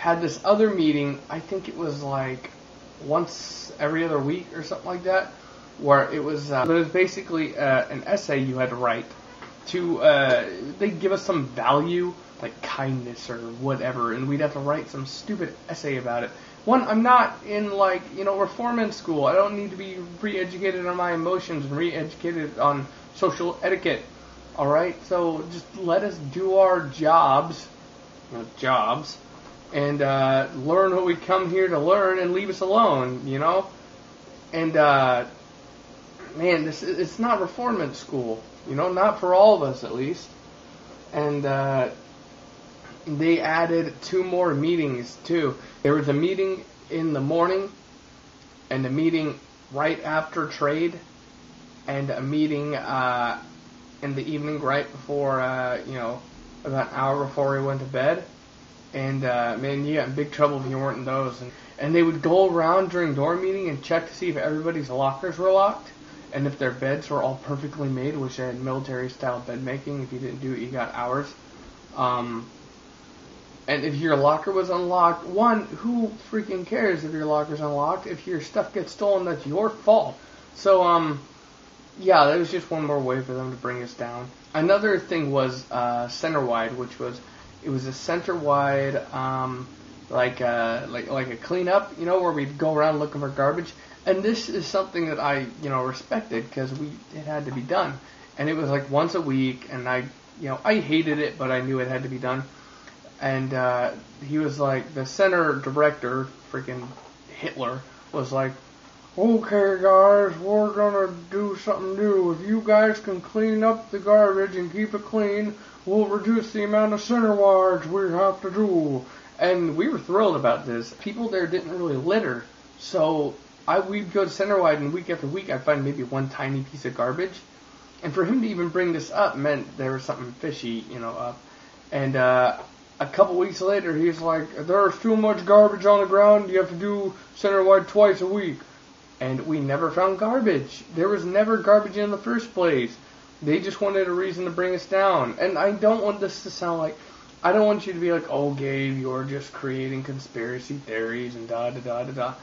had this other meeting. I think it was like once every other week or something like that, where it was basically an essay you had to write to they'd give us some value like kindness or whatever, and we'd have to write some stupid essay about it. One, I'm not in reform school. I don't need to be re-educated on my emotions and re-educated on social etiquette. All right, so just let us do our jobs, and learn what we come here to learn, and leave us alone, And man, it's not reform school, not for all of us at least. And they added 2 more meetings too. There was a meeting in the morning, and a meeting right after trade, and a meeting in the evening right before, about an hour before we went to bed. And man, you got in big trouble if you weren't in those. And they would go around during dorm meeting and check to see if everybody's lockers were locked, and if their beds were all perfectly made, which they had military-style bed making. If you didn't do it, you got hours. And if your locker was unlocked, who freaking cares if your locker's unlocked? If your stuff gets stolen, that's your fault. So, yeah, that was just one more way for them to bring us down. Another thing was center-wide, which was, it was a center-wide, like a cleanup, where we'd go around looking for garbage. And this is something that I, respected, because it had to be done. And it was like once a week, and I hated it, but I knew it had to be done. And he was like, the center director, freaking Hitler, was like, okay guys, we're gonna do something new. If you guys can clean up the garbage and keep it clean, we'll reduce the amount of center wards we have to do. And we were thrilled about this. People there didn't really litter, so we'd go to Centerwide, and week after week I'd find maybe one tiny piece of garbage. And for him to even bring this up meant there was something fishy, up. And a couple weeks later, he's like, there's too much garbage on the ground, you have to do Centerwide twice a week. And we never found garbage. There was never garbage in the first place. They just wanted a reason to bring us down. And I don't want this to sound like, I don't want you to be like, oh Gabe, you're just creating conspiracy theories and da-da-da-da-da.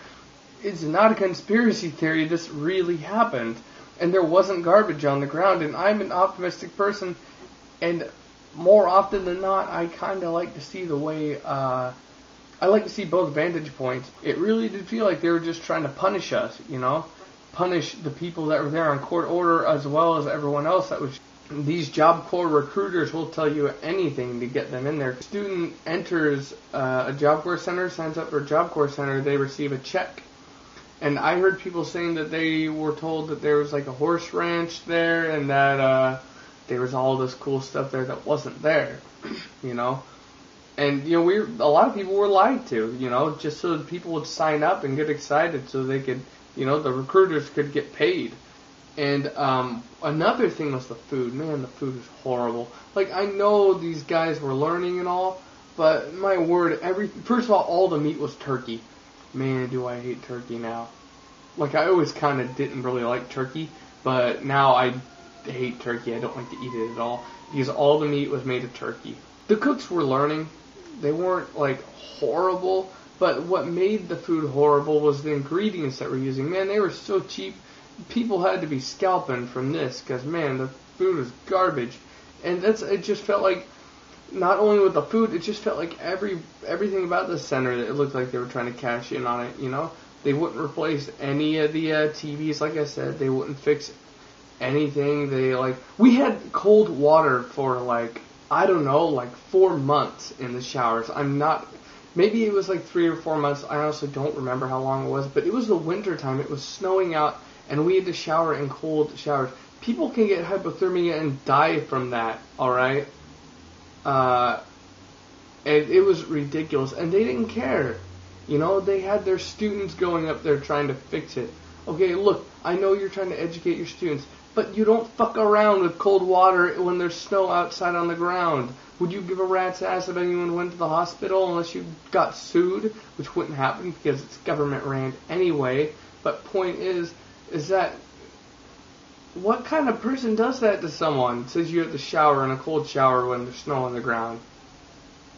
It's not a conspiracy theory, this really happened. And there wasn't garbage on the ground, and I'm an optimistic person, and more often than not, I kind of like to see the way, I like to see both vantage points. It really did feel like they were just trying to punish us, punish the people that were there on court order as well as everyone else that was. These Job Corps recruiters will tell you anything to get them in there. If a student enters a Job Corps center, signs up for a Job Corps center, they receive a check. And I heard people saying that they were told that there was like a horse ranch there, and that there was all this cool stuff there that wasn't there, And a lot of people were lied to, just so that people would sign up and get excited, so they could, the recruiters could get paid. And another thing was the food. Man, the food was horrible. Like, I know these guys were learning and all, but my word, first of all the meat was turkey. Man, do I hate turkey now. Like, I always kind of didn't really like turkey, but now I hate turkey. I don't like to eat it at all, because all the meat was made of turkey. The cooks were learning. They weren't, like, horrible, but what made the food horrible was the ingredients that we're using. Man, they were so cheap. People had to be scalping from this, because, man, the food was garbage. And it just felt like, not only with the food, it just felt like everything about the center, it looked like they were trying to cash in on it, They wouldn't replace any of the TVs, like I said. They wouldn't fix anything. We had cold water for, 4 months in the showers. Maybe it was 3 or 4 months. I honestly don't remember how long it was, but it was the winter time. It was snowing out, and we had to shower in cold showers. People can get hypothermia and die from that, alright? And it was ridiculous, and they didn't care. They had their students going up there trying to fix it. Okay, look, I know you're trying to educate your students, but you don't fuck around with cold water when there's snow outside on the ground. Would you give a rat's ass if anyone went to the hospital unless you got sued? Which wouldn't happen because it's government ran anyway. But point is that what kind of person does that to someone? Says you have to shower in a cold shower when there's snow on the ground.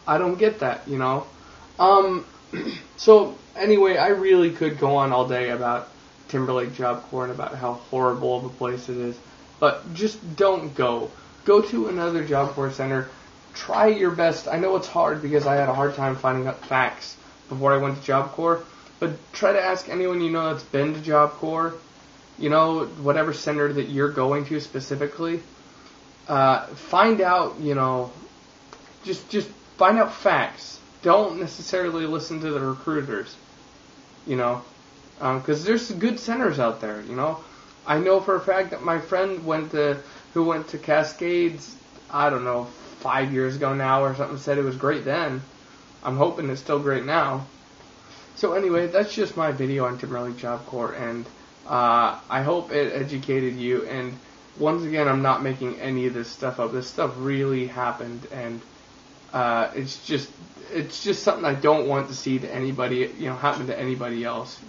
I don't get that, So anyway, I really could go on all day about Timberlake Job Corps and about how horrible of a place it is, but just don't go. Go to another Job Corps center. Try your best. I know it's hard because I had a hard time finding out facts before I went to Job Corps, but try to ask anyone you know that's been to Job Corps. You know, whatever center that you're going to specifically. Find out, just find out facts. Don't necessarily listen to the recruiters, because there's good centers out there, I know for a fact that my friend who went to Cascades, I don't know, 5 years ago now or something, said it was great then. I'm hoping it's still great now. So anyway, that's just my video on Timberlake Job Corps, and I hope it educated you. And once again, I'm not making any of this stuff up. This stuff really happened, and it's just something I don't want to see to anybody, happen to anybody else,